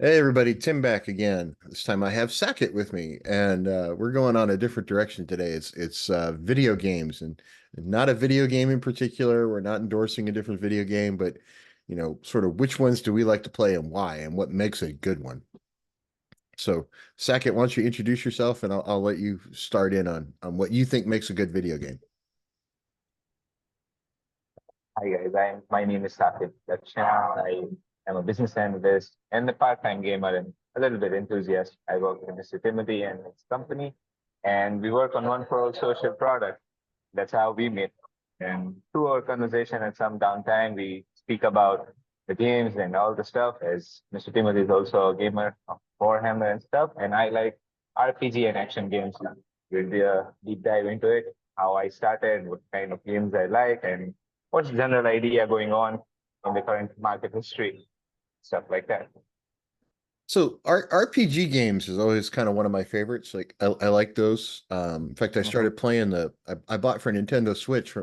Hey everybody, Tim back again. This time I have Saket with me, and we're going on a different direction today. It's video games, and not a video game in particular. We're not endorsing a different video game, but sort of which ones do we like to play and why, and what makes a good one. So, Saket, why don't you introduce yourself, and I'll let you start in on what you think makes a good video game. Hi guys, my name is Saket I am a business analyst and a part-time gamer and a little bit enthusiast. I work with Mr. Timothy and his company, and we work on one for all social product. That's how we meet. And through our conversation and some downtime, we speak about the games and all the stuff. As Mr. Timothy is also a gamer of Warhammer and stuff, and I like RPG and action games. We'll do a deep dive into it, how I started, what kind of games I like, and what's the general idea going on in the current market history, stuff like that. So RPG games is always kind of one of my favorites. Like I like those. In fact, I Mhm. started playing I bought for Nintendo Switch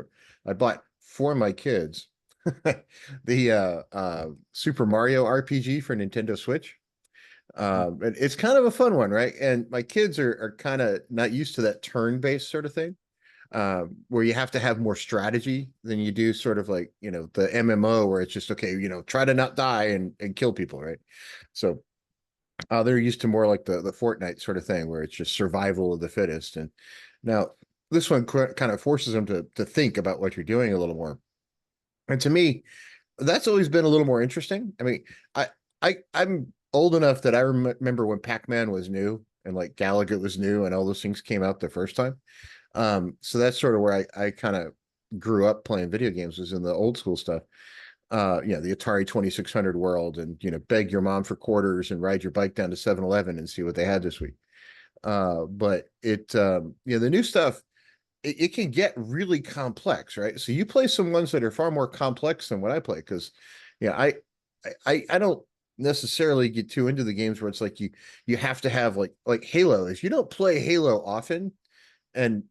I bought for my kids the Super Mario RPG for Nintendo Switch. And it's kind of a fun one, right? And my kids are kind of not used to that turn-based sort of thing, where you have to have more strategy than you do sort of like, the MMO where it's just okay, try to not die and kill people, right? So they're used to more like the Fortnite sort of thing, where it's just survival of the fittest. And now this one kind of forces them to think about what you're doing a little more. And to me, that's always been a little more interesting. I mean, I'm old enough that I remember when Pac-Man was new and like Galaga was new and all those things came out the first time. So that's sort of where I kind of grew up playing video games, was in the old school stuff. The Atari 2600 world, and beg your mom for quarters and ride your bike down to 7-Eleven and see what they had this week. But the new stuff, it can get really complex, right? So you play some ones that are far more complex than what I play, because yeah, I don't necessarily get too into the games where it's like you have to have like Halo. If you don't play Halo often and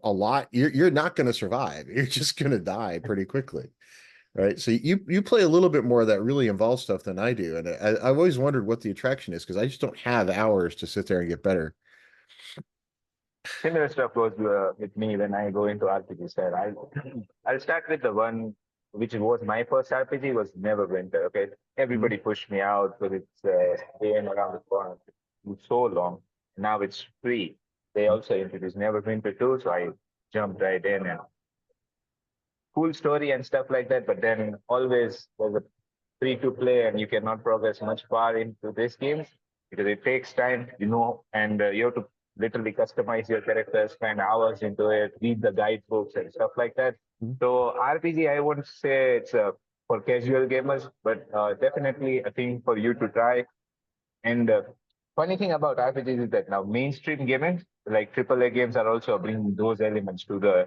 a lot, you're not going to survive. You're just going to die pretty quickly. Right. So you play a little bit more of that really involved stuff than I do. And I've always wondered what the attraction is, because I just don't have hours to sit there and get better. Similar stuff goes with me when I go into RPG side. I'll start with the one which was my first RPG, was Neverwinter. Okay, Mhm. everybody pushed me out because it's staying around the corner. It's so long. Now it's free. They also introduced Neverwinter too, so I jumped right in, and cool story and stuff like that. But then always was a free to play, and you cannot progress much far into these games because it takes time, and you have to literally customize your character, spend hours into it, read the guidebooks and stuff like that. Mhm. So RPG, I won't say it's for casual gamers, but definitely a thing for you to try. And funny thing about RPGs is that now mainstream gaming, like AAA games, are also bringing those elements to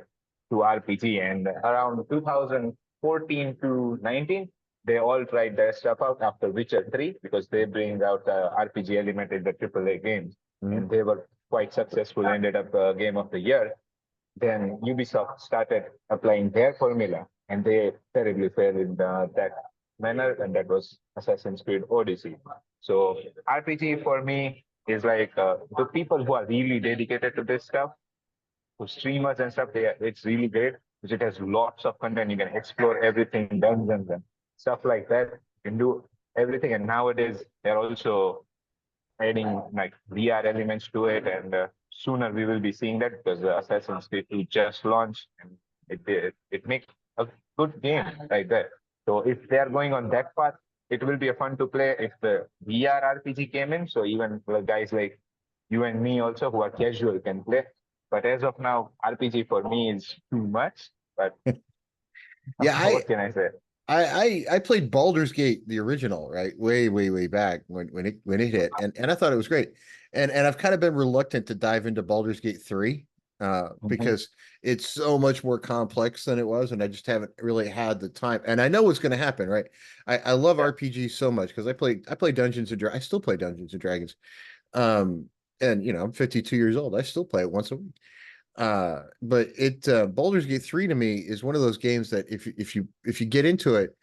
RPG. And around 2014 to 19, they all tried their stuff out after Witcher 3 because they bring out the RPG element in the AAA games, Mhm. and they were quite successful. Ended up Game of the Year. Then Ubisoft started applying their formula, and they terribly failed in that manner, and that was Assassin's Creed Odyssey. So RPG for me is like the people who are really dedicated to this stuff, who streamers and stuff. It's really great because it has lots of content. You can explore everything, dungeons and stuff like that. You can do everything, and nowadays they're also adding like VR elements to it, and sooner we will be seeing that because Assassin's Creed 2 just launched, and it makes a good game like that. So if they are going on that path, it will be a fun to play if the VR RPG came in. So even guys like you and me also who are casual can play. But as of now, RPG for me is too much. But Yeah, what can I say? I played Baldur's Gate, the original, right? Way back when it hit, and I thought it was great. And I've kind of been reluctant to dive into Baldur's Gate 3, Mhm. because it's so much more complex than it was, and I just haven't really had the time. And I know what's going to happen, right? I love Yeah. RPGs so much because I play Dungeons and I still play Dungeons and Dragons. Um, and I'm 52 years old. I still play it once a week. But Baldur's Gate 3 to me is one of those games that if you get into it,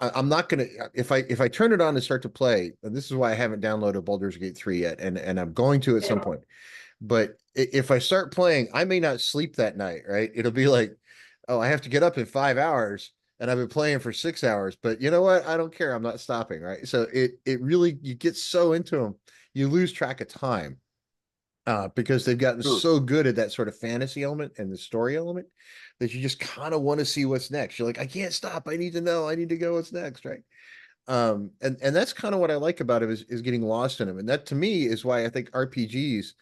I'm not gonna if I turn it on and start to play, and this is why I haven't downloaded Baldur's Gate 3 yet, and I'm going to at some point. But if I start playing, I may not sleep that night, right? It'll be like, oh, I have to get up in 5 hours, and I've been playing for 6 hours. But you know what? I don't care. I'm not stopping, right? So it really you get so into them, you lose track of time. Because they've gotten True. so good at that sort of fantasy element and the story element that you just kind of want to see what's next. You're like, I can't stop. I need to know. I need to go what's next, right? And that's kind of what I like about it is getting lost in them. And that to me is why I think RPGs,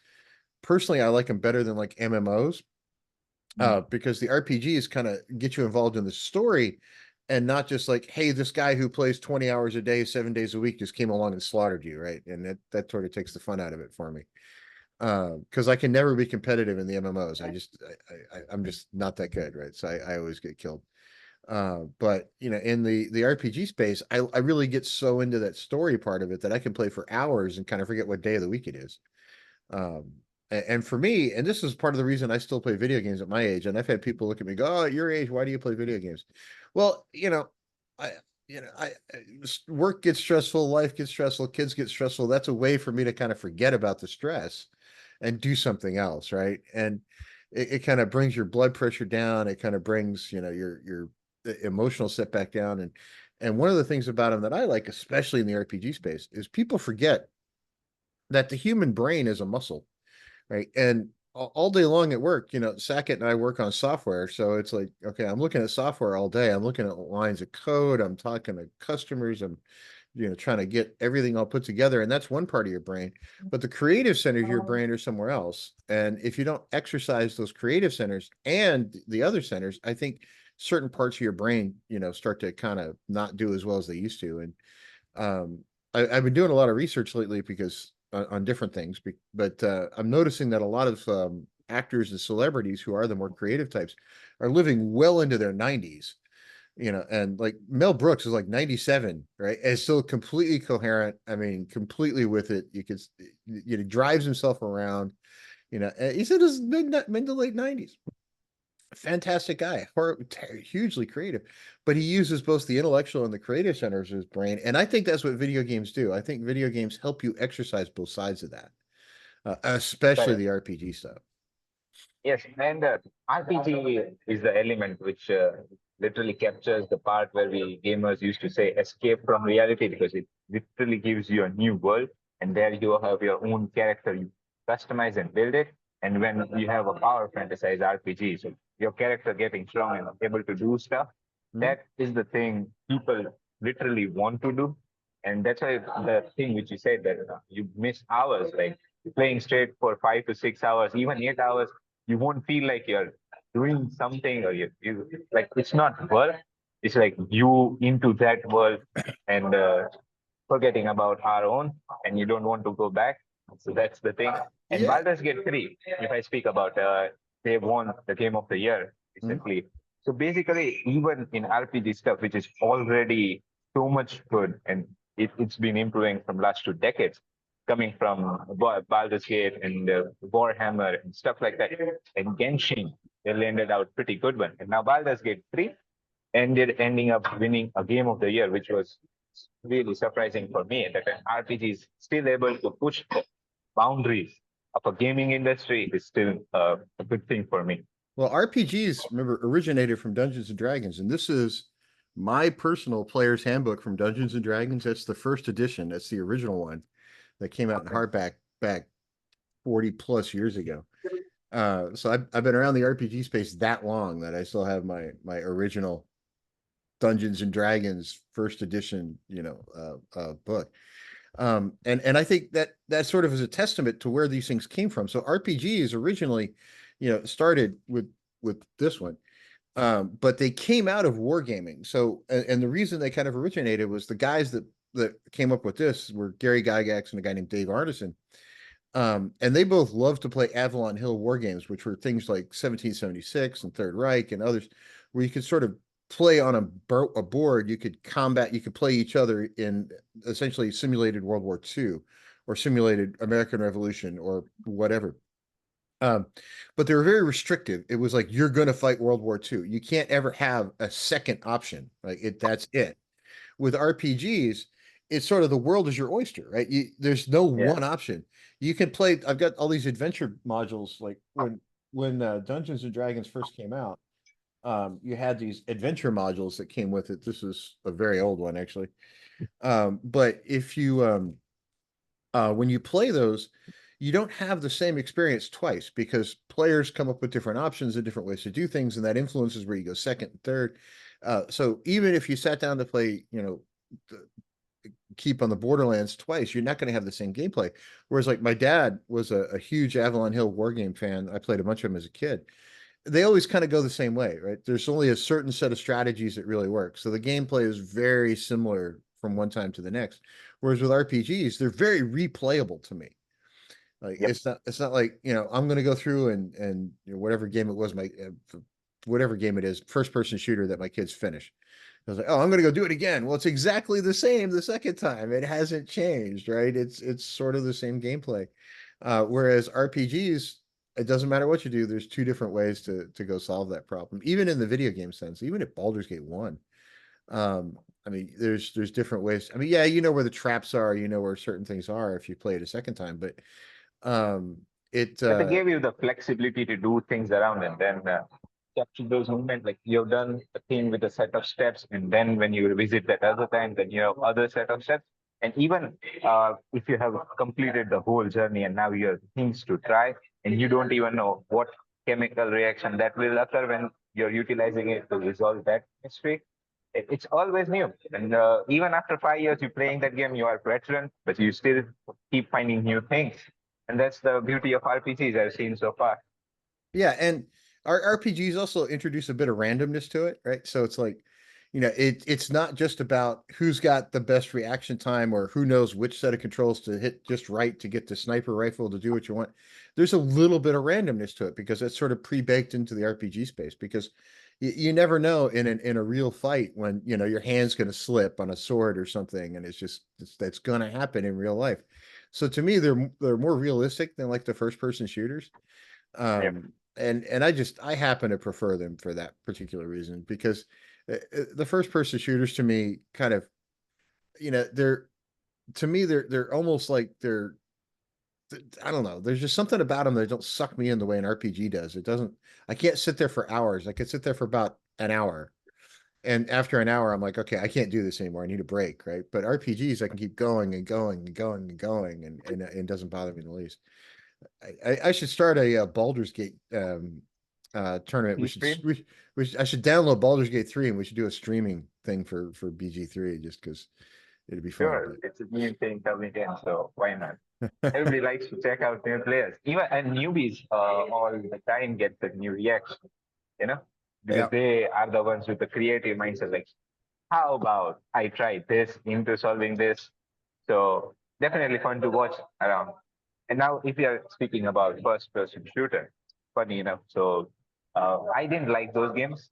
personally, I like them better than like MMOs, because the RPGs kind of get you involved in the story and not just like, hey, this guy who plays 20 hours a day, 7 days a week just came along and slaughtered you, right? And that sort of takes the fun out of it for me. Because I can never be competitive in the MMOs. I'm just not that good, right? So I always get killed. But you know, in the RPG space, I really get so into that story part of it that I can play for hours and kind of forget what day of the week it is. And for me, and this is part of the reason I still play video games at my age, and I've had people look at me and go, "Oh, at your age, why do you play video games?" Well, I work gets stressful, life gets stressful, kids get stressful. That's a way for me to kind of forget about the stress and do something else, right? And it kind of brings your blood pressure down. It kind of brings, your emotional setback down. And one of the things about them that I like, especially in the RPG space, is people forget that the human brain is a muscle, right? And all day long at work, Saket and I work on software. So it's like, okay, I'm looking at software all day. I'm looking at lines of code. I'm talking to customers. I'm, trying to get everything all put together. And that's one part of your brain. But the creative centers of your brain are somewhere else. And if you don't exercise those creative centers and the other centers, I think certain parts of your brain, start to kind of not do as well as they used to. And I've been doing a lot of research lately because on different things, but I'm noticing that a lot of actors and celebrities who are the more creative types are living well into their 90s, and like Mel Brooks is like 97, right? And still completely coherent. I mean, completely with it. You could, drives himself around, and he said his mid to late 90s. Fantastic guy, hugely creative, but he uses both the intellectual and the creative centers of his brain. And I think that's what video games do. I think video games help you exercise both sides of that, especially Correct. the RPG stuff. Yes, and RPG is the element which literally captures the part where we gamers used to say escape from reality because it literally gives you a new world, and there you have your own character. You customize and build it, and when you have a power fantasized RPG, so your character getting strong and able to do stuff, Mhm. that is the thing people literally want to do, and that's why the thing which you said that you miss hours, like playing straight for 5 to 6 hours, even 8 hours you won't feel like you're doing something or you like it's not work. It's like you into that world and forgetting about our own, and you don't want to go back. So that's the thing. And Yeah. Baldur's Gate 3, if I speak about, they won the game of the year Mhm. recently. So basically, even in RPG stuff, which is already so much good and it's been improving from last 2 decades, coming from Baldur's Gate and Warhammer and stuff like that, and Genshin, they landed out pretty good one. And now Baldur's Gate 3 ending up winning a game of the year, which was really surprising for me that an RPG is still able to push the boundaries of a gaming industry is still a good thing for me. Well, RPGs, remember, originated from Dungeons and Dragons, and this is my personal player's handbook from Dungeons and Dragons. That's the first edition. That's the original one that came out in Okay. hardback back 40 plus years ago. So I've been around the RPG space that long that I still have my original Dungeons and Dragons first edition, book. And I think that sort of is a testament to where these things came from. So RPGs originally, started with this one, but they came out of wargaming. So and the reason they kind of originated was the guys that came up with this were Gary Gygax and a guy named Dave Arneson. And they both loved to play Avalon Hill war games, which were things like 1776 and Third Reich and others, where you could sort of play on a board. You could combat, you could play each other in essentially simulated World War II or simulated American Revolution or whatever. Um, but they were very restrictive. It was like you're going to fight World War II. You can't ever have a second option. Like that's it. with RPGs, it's sort of the world is your oyster, right? There's no Yeah. one option. You can play. I've got all these adventure modules, like when Dungeons and Dragons first came out. You had these adventure modules that came with it. This is a very old one, actually. But if you when you play those, you don't have the same experience twice because players come up with different options and different ways to do things, and that influences where you go second and third. So even if you sat down to play, keep on the Borderlands twice, you're not going to have the same gameplay. Whereas, like, my dad was a huge Avalon Hill war game fan. I played a bunch of them as a kid. They always kind of go the same way, right? There's only a certain set of strategies that really work. So the gameplay is very similar from one time to the next. Whereas with RPGs, they're very replayable to me. Like Yep. it's not like, I'm going to go through and whatever game it was, whatever game it is, first person shooter that my kids finish. I was like, oh, I'm going to go do it again. Well, it's exactly the same the second time. It hasn't changed, right? It's sort of the same gameplay. Whereas RPGs, it doesn't matter what you do. There's two different ways to go solve that problem. Even in the video game sense, even at Baldur's Gate 1. I mean, there's different ways. I mean, yeah, you know where the traps are, you know where certain things are if you play it a second time, but um it But they gave you the flexibility to do things around and then capture those moments. Like you've done a thing with a set of steps, and then when you revisit that other time, then you have other set of steps. And even if you have completed the whole journey and now you have things to try, and you don't even know what chemical reaction that will occur when you're utilizing it to resolve that mystery. It's always new. And even after 5 years, you playing that game, you are veteran, but you still keep finding new things. And that's the beauty of RPGs I've seen so far. Yeah, and our RPGs also introduce a bit of randomness to it, right? So it's like, it's not just about who's got the best reaction time or who knows which set of controls to hit just right to get the sniper rifle to do what you want. There's a little bit of randomness to it because it's sort of pre-baked into the RPG space because you never know in a real fight when, your hand's going to slip on a sword or something, and that's going to happen in real life. So to me, they're more realistic than like the first person shooters. Yeah. And I happen to prefer them for that particular reason because the first person shooters to me kind of, they're to me they're almost like I don't know. There's just something about them that don't suck me in the way an RPG does. It doesn't. I can't sit there for hours. I could sit there for about an hour, and after an hour, I'm like, okay, I can't do this anymore. I need a break, right? But RPGs, I can keep going and going and going and going, and it doesn't bother me in the least. I should start a Baldur's Gate tournament. You stream? I should download Baldur's Gate 3 and we should do a streaming thing for BG3 just because it'd be fun. Sure. It's a new thing coming in, so why not? Everybody likes to check out new players. Even and newbies all the time get the new reaction, you know, because Yeah. they are the ones with the creative mindset. Like, how about I try this into solving this? So definitely fun to watch around. And now, if you are speaking about first-person shooter, funny enough, so I didn't like those games.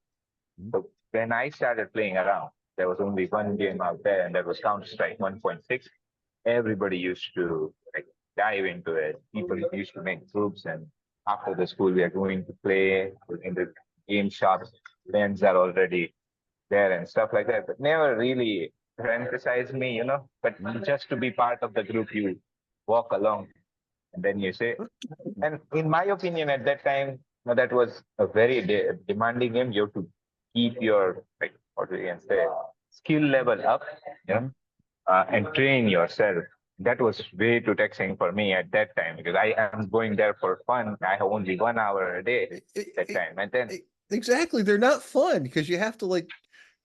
So when I started playing around, there was only one game out there, and that was Counter Strike 1.6. Everybody used to like dive into it. People used to make groups, and after the school, we are going to play in the game shops. Friends are already there and stuff like that, but never really emphasized me, But just to be part of the group, you walk along and then you say, and in my opinion, at that time, that was a very demanding game. You have to keep your, like, what we can say, skill level up, you know, Mhm. and train yourself. That was way too taxing for me at that time because I am going there for fun. I have only 1 hour a day It- that it- time. And then, exactly. They're not fun because you have to like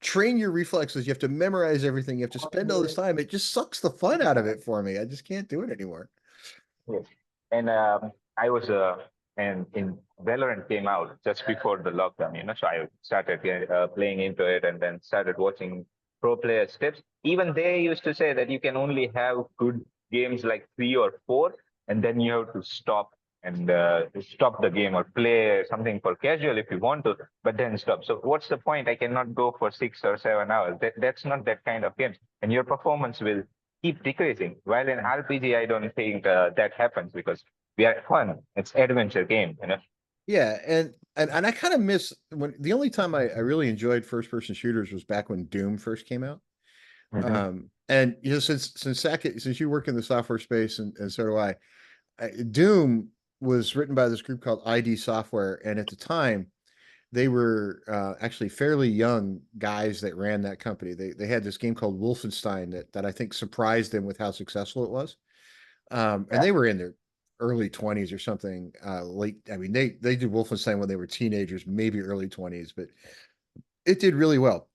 train your reflexes. You have to memorize everything. You have to spend all this time. It just sucks the fun out of it for me. I just can't do it anymore. yes. And I was, and in Valorant came out just before the lockdown, so I started playing into it and then started watching pro players tips. Even they used to say that you can only have good games like 3 or 4, and then you have to stop and stop the game or play something for casual if you want to, but then stop. So what's the point? I cannot go for 6 or 7 hours. That's not that kind of game, and your performance will keep decreasing. While in RPG, I don't think that happens because we are fun. It's adventure game. Yeah, and I kind of miss when the only time I really enjoyed first person shooters was back when Doom first came out. Mhm. And since Saket, since you work in the software space and so do Doom was written by this group called ID Software, and at the time they were actually fairly young guys that ran that company. They had this game called Wolfenstein that I think surprised them with how successful it was. And Yeah. they were in their early 20s or something. Late, I mean, they did Wolfenstein when they were teenagers, maybe early 20s, but it did really well.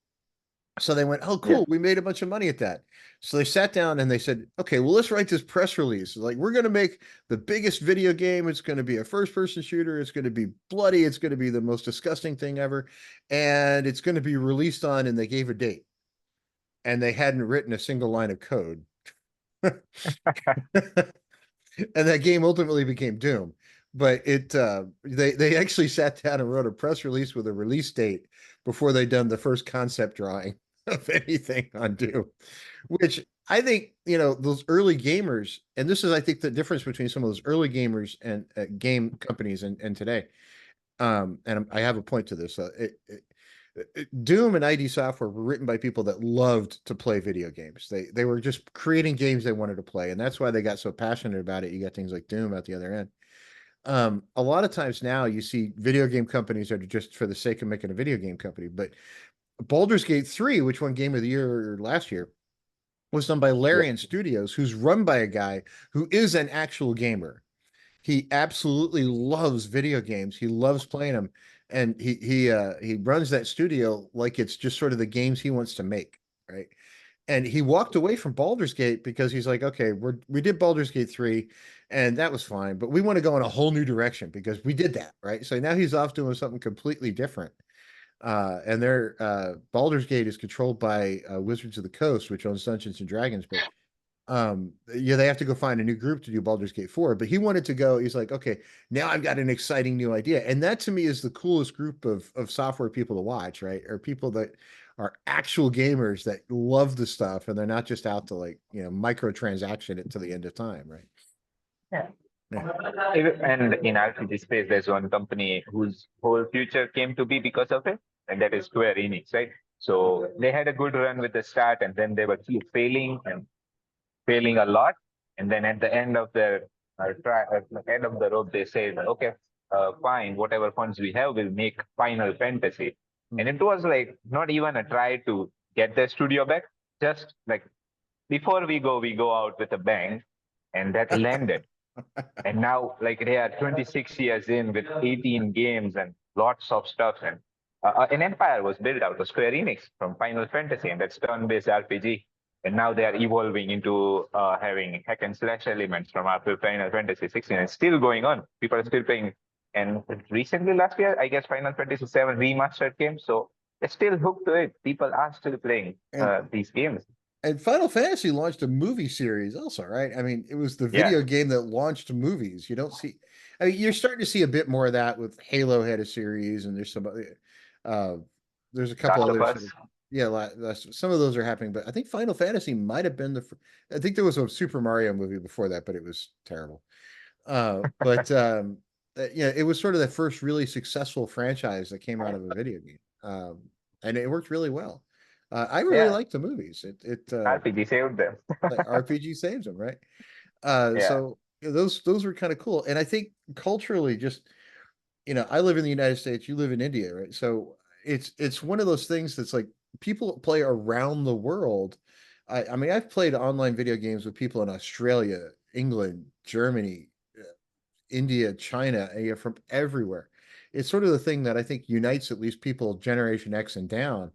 So they went, oh, Yeah. cool. We made a bunch of money at that. So they sat down and they said, okay, well, let's write this press release. Like, we're going to make the biggest video game. It's going to be a first person shooter. It's going to be bloody. It's going to be the most disgusting thing ever. And it's going to be released on, and they gave a date. And they hadn't written a single line of code. And that game ultimately became Doom. But they actually sat down and wrote a press release with a release date before they'd done the first concept drawing of anything on Doom, which I think, those early gamers, and this is, I think, the difference between some of those early gamers and game companies and today. And I have a point to this. Doom and ID Software were written by people that loved to play video games. They were just creating games they wanted to play, and that's why they got so passionate about it. You got things like Doom at the other end. A lot of times now you see video game companies that are just for the sake of making a video game company. But Baldur's Gate 3, which won Game of the Year last year, was done by Yeah. Larian Studios, who's run by a guy who is an actual gamer. He absolutely loves video games. He loves playing them, and he runs that studio like it's just sort of the games he wants to make, right? And he walked away from Baldur's Gate because he's like, okay, we did Baldur's Gate 3, and that was fine, but we want to go in a whole new direction because we did that, right? So now he's off doing something completely different. And their Baldur's Gate is controlled by Wizards of the Coast, which owns Dungeons and Dragons, but yeah, they have to go find a new group to do Baldur's Gate 4. But he wanted to go, he's like, okay, now I've got an exciting new idea. And that to me is the coolest group of software people to watch, right? Or people that are actual gamers that love the stuff and they're not just out to, like, microtransaction it to the end of time, right? Yeah. Yeah. And in RPG space, there's one company whose whole future came to be because of it, and that is Square Enix, right? So they had a good run with the start, and then they were keep failing and failing a lot. And then at the end of their at the end of the rope, they said, okay, fine, whatever funds we have, we'll make Final Fantasy. And it was like not even a try to get their studio back. Just like before we go out with a bang, and that landed. And now, like they are 26 years in with 18 games and lots of stuff, and an empire was built out of Square Enix from Final Fantasy, and that's turn-based RPG. And now they are evolving into having hack and slash elements from after Final Fantasy 16. It's still going on. People are still playing. And recently, last year, I guess Final Fantasy 7 remastered came. So they're still hooked to it. People are still playing And these games. and Final Fantasy launched a movie series also, right? I mean, it was the Yeah, video game that launched movies. You don't see, I mean, you're starting to see a bit more of that with Halo had a series, and there's some, uh, there's a couple Last of others that Us. have, yeah, some of those are happening, but I think Final Fantasy might have been I think there was a Super Mario movie before that, but it was terrible. But yeah, it was sort of the first really successful franchise that came out of a video game, and it worked really well. I really Yeah, like the movies. RPG saved them. Like RPG saves them, right? Yeah, So those were kind of cool, and I think culturally, just I live in the United States, you live in India, right? So it's one of those things that's like people play around the world. I mean, I've played online video games with people in Australia, England, Germany, India, China, from everywhere. It's sort of the thing that I think unites at least people Generation X and down,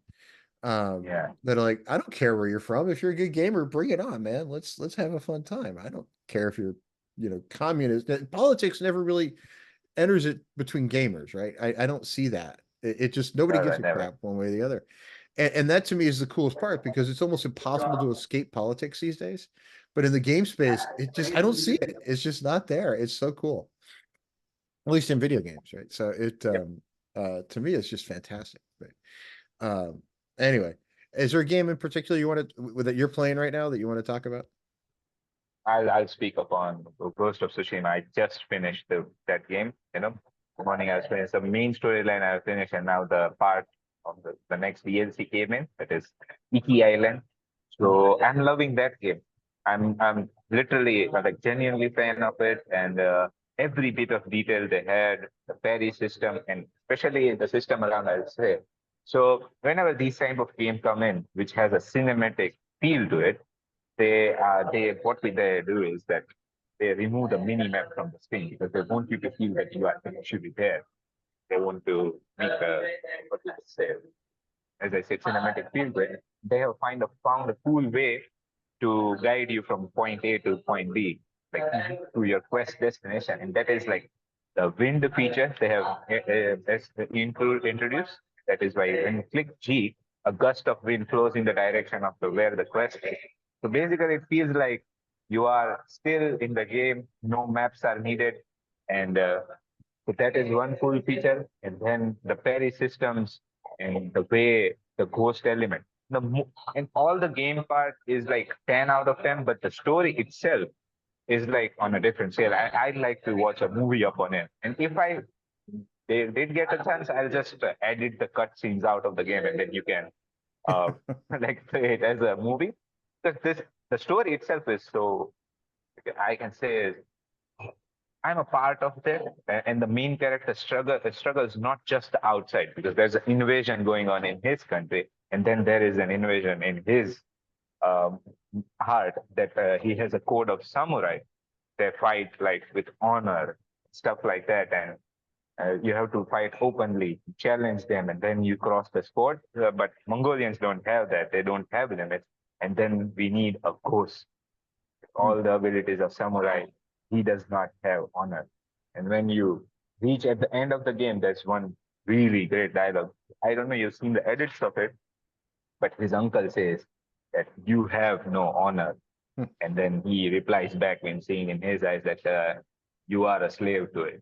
yeah. that are like, I don't care where you're from. If you're a good gamer, bring it on, man. Let's have a fun time. I don't care if you're, communist. Politics never really enters it between gamers, right? I don't see that. It just nobody gives Never, a never. crap one way or the other. And that to me is the coolest part because it's almost impossible to escape politics these days. But in the game space, I don't see it. It's just not there. It's so cool, at least in video games, right? So Yep. to me, it's just fantastic. But anyway, is there a game in particular you want to that you're playing right now that you want to talk about? I'll speak upon Ghost of Tsushima. I just finished that game. Morning I was finished the main storyline. I finished, and now the part of the next DLC came in. That is Iki Island. So I'm loving that game. I'm literally like genuinely fan of it, and every bit of detail they had, the parry system, and especially the system around, I'll say. So whenever these type of game come in, which has a cinematic feel to it, they what they do is that they remove the mini map from the screen because they want you to feel that you are actually there. They want to make a what do you say, as I said, cinematic feel to it. They have found a cool way to guide you from point A to point B, like to your quest destination. And that is like the wind feature they have introduced. That is why when you click G, a gust of wind flows in the direction of where the quest is. So basically, it feels like you are still in the game. No maps are needed, and so that is one cool feature. And then the parry systems and the way the ghost element. And all the game part is like 10 out of 10, but the story itself is like on a different scale. I'd like to watch a movie upon it. And if I they did get a chance, I'll just edit the cutscenes out of the game and then you can uh, like play it as a movie. Because the story itself is so, I can say, I'm a part of it, and the main character struggles not just outside because there's an invasion going on in his country, and then there is an invasion in his um, heart that he has a code of samurai. They fight like with honor, stuff like that, and you have to fight openly, challenge them, and then you cross the sport. But Mongolians don't have that; they don't have limits, and then we need a ghost all the abilities of samurai. He does not have honor. And when you reach at the end of the game, there's one really great dialogue. I don't know you've seen the edits of it, but his uncle says that you have no honor. And then he replies back when seeing in his eyes that you are a slave to it.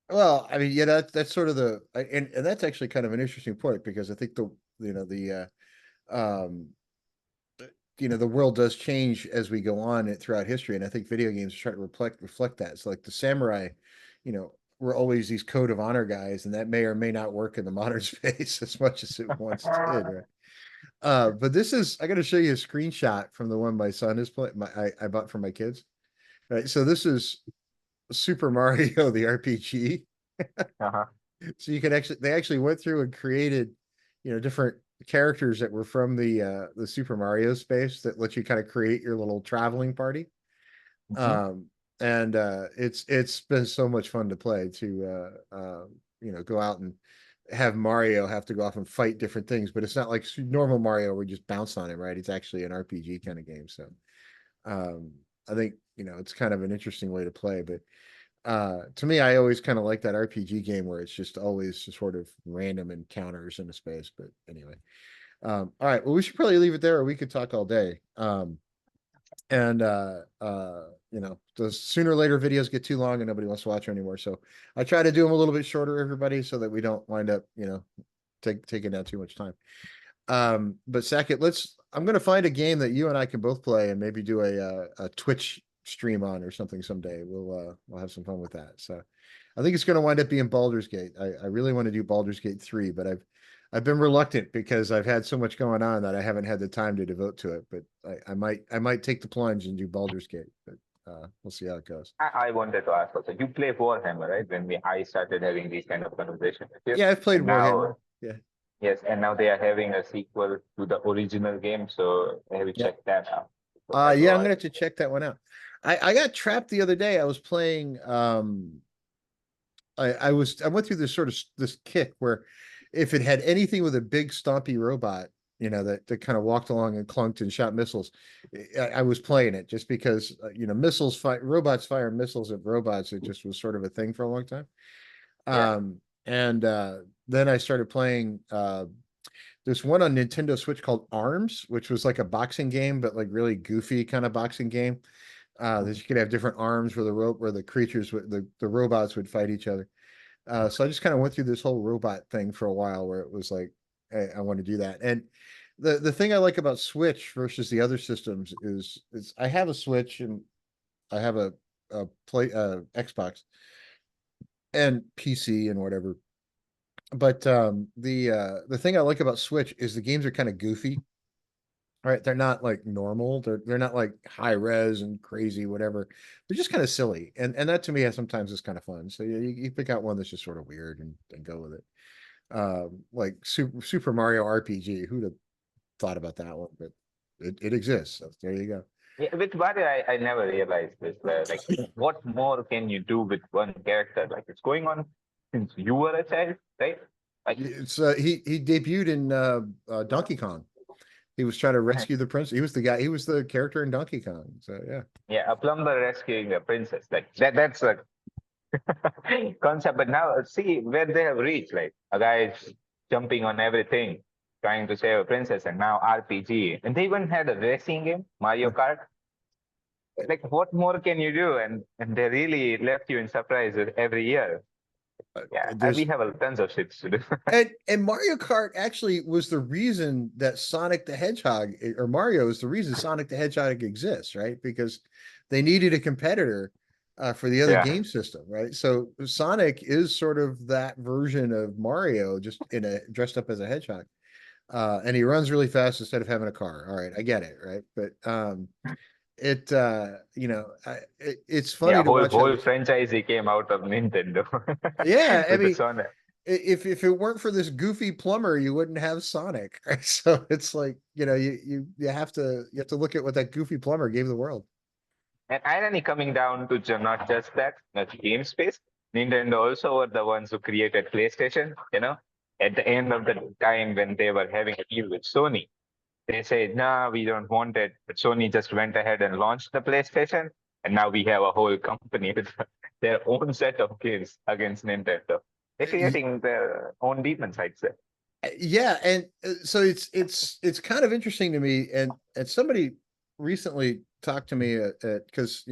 Well, I mean, yeah, that's sort of and that's actually kind of an interesting point because I think you know the um the world does change as we go on throughout history, and I think video games try to reflect that. So like the samurai, were always these code of honor guys, and that may or may not work in the modern space as much as it once did, right? But this is I got to show you a screenshot from the one my son is playing. I bought for my kids. Right, so this is Super Mario the RPG. Uh-huh. So you can they actually went through and created, different characters that were from the Super Mario space that let you kind of create your little traveling party. Mm-hmm. Um, and it's been so much fun to play to go out and have Mario have to go off and fight different things, but it's not like normal Mario where you just bounce on him, right? It's actually an RPG kind of game. So um, I think it's kind of an interesting way to play, but to me, I always kind of like that RPG game where it's just always just sort of random encounters in a space. But anyway, all right. Well, we should probably leave it there, or we could talk all day. And the sooner or later videos get too long and nobody wants to watch them anymore. So I try to do them a little bit shorter, everybody, so that we don't wind up, taking down too much time. But Saket, I'm gonna find a game that you and I can both play and maybe do a Twitch stream on or something someday. We'll have some fun with that. So I think it's gonna wind up being Baldur's Gate. I really want to do Baldur's Gate 3, but I've been reluctant because I've had so much going on that I haven't had the time to devote to it. But I might take the plunge and do Baldur's Gate, but we'll see how it goes. I wanted to ask also, you play Warhammer, right? I started having these kind of conversations with you. Yeah, I've played And now Warhammer. Yeah. yes, and now they are having a sequel to the original game, so have you Yeah. checked that out? So that's Yeah, I'm why. gonna have to check that one out. I got trapped the other day. I was playing I went through this sort of this kick where if it had anything with a big stompy robot, that kind of walked along and clunked and shot missiles, I was playing it just because missiles fight robots fire missiles at robots. It just was sort of a thing for a long time. Yeah. And then I started playing there's one on Nintendo Switch called Arms, which was like a boxing game, but like really goofy kind of boxing game. That Mhm. you could have different arms where the creatures would the robots would fight each other. So I just kind of went through this whole robot thing for a while where it was like, hey, I want to do that. And the thing I like about Switch versus the other systems is I have a Switch and I have a play Xbox and PC and whatever. But the thing I like about Switch is the games are kind of goofy. right? They're not like normal. They're not like high res and crazy, whatever. They're just kind of silly. And that to me sometimes is kind of fun. So you pick out one that's just sort of weird and go with it. Like Super Mario RPG. Who'd have thought about that one? But it exists. So there you go. Yeah, with Mario, I never realized this. Like, what more can you do with one character? Like, it's going on since you were a child, right? Like, It's he debuted in Donkey Kong. He was trying to rescue the prince. He was the guy. He was the character in Donkey Kong. So yeah. yeah, a plumber rescuing a princess. Like that's a concept. But now see where they have reached. Like a guy is jumping on everything, trying to save a princess, and now RPG. And they even had a racing game, Mario Kart. Like, what more can you do? And they really left you in surprise every year. Yeah, we There's have tons of shit to do. and Mario Kart actually was the reason that Sonic the Hedgehog or Mario is the reason Sonic the Hedgehog exists, right? Because they needed a competitor for the other Yeah. game system, right? So Sonic is sort of that version of Mario, just in a dressed up as a hedgehog. And he runs really fast instead of having a car. All right, I get it, right? But it's Yeah, funny to whole watch how whole this. franchise came out of Nintendo Yeah, I with the mean, Sonic. if it weren't for this goofy plumber, you wouldn't have Sonic, right? So it's like, you have to look at what that goofy plumber gave the world. And irony coming down to not just that, not game space. Nintendo also were the ones who created PlayStation. At the end of the time when they were having a deal with Sony, they said, "Nah, we don't want it." But Sony just went ahead and launched the PlayStation, and now we have a whole company with their own set of games against Nintendo. They're creating their own demons, I'd say. Yeah, and so it's kind of interesting to me, and somebody recently talked to me at because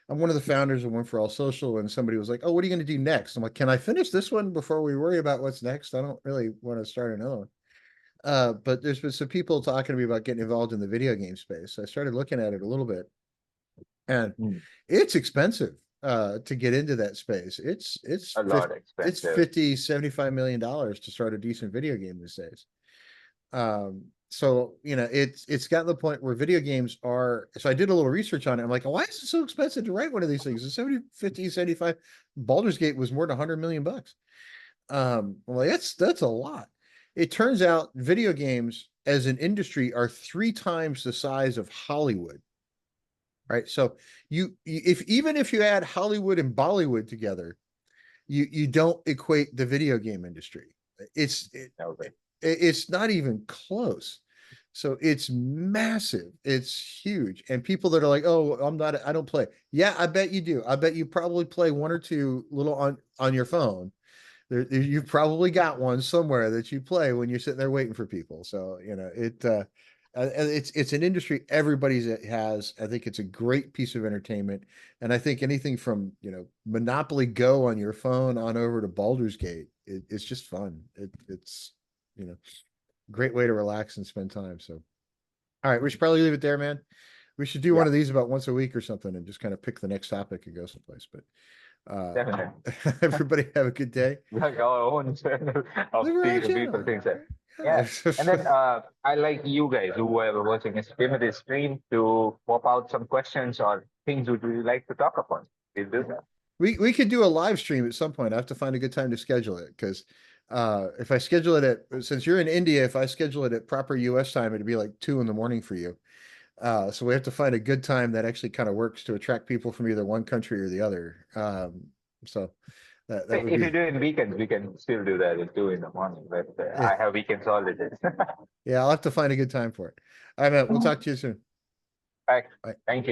I'm one of the founders of One for All Social, and somebody was like, "Oh, what are you going to do next?" I'm like, "Can I finish this one before we worry about what's next? I don't really want to start another one." But there's been some people talking to me about getting involved in the video game space. So I started looking at it a little bit, and Hmm. it's expensive to get into that space. It's A lot it's expensive. 50 $75 million to start a decent video game these days. So it's gotten to the point where video games are. So I did a little research on it. I'm like, why is it so expensive to write one of these things? The 70 50 75 Baldur's Gate was more than 100 million bucks. I'm like, that's a lot. It turns out video games as an industry are 3 times the size of Hollywood, right? So if even if you add Hollywood and Bollywood together, you don't equate the video game industry. It's it, Okay. it's not even close. So it's massive. It's huge. And people that are like, "Oh, I don't play." Yeah, I bet you do. I bet you probably play one or two little on your phone. You've probably got one somewhere that you play when you're sitting there waiting for people. So, it's an industry everybody's has. I think it's a great piece of entertainment. And I think anything from, Monopoly Go on your phone on over to Baldur's Gate, it's just fun. It's, you know, great way to relax and spend time. So, all right, we should probably leave it there, man. We should do one Yeah, of these about once a week or something and just kind of pick the next topic and go someplace. But definitely. everybody have a good day. Like our own channel of Live our own people channel. things that. Yeah. And Yeah. then I like you guys who are watching this stream to pop out some questions or things would you like to talk upon. Please do that. We could do a live stream at some point. I have to find a good time to schedule it because if I schedule it since you're in India, if I schedule it at proper US time, it'd be like 2 in the morning for you. So we have to find a good time that actually kind of works to attract people from either one country or the other. So that would If you be do in weekends, we can still do that at 2 in the morning. But yeah. I have weekends holidays. Yeah, I'll have to find a good time for it. All right, man. We'll talk to you soon. Bye. Bye. Thank you.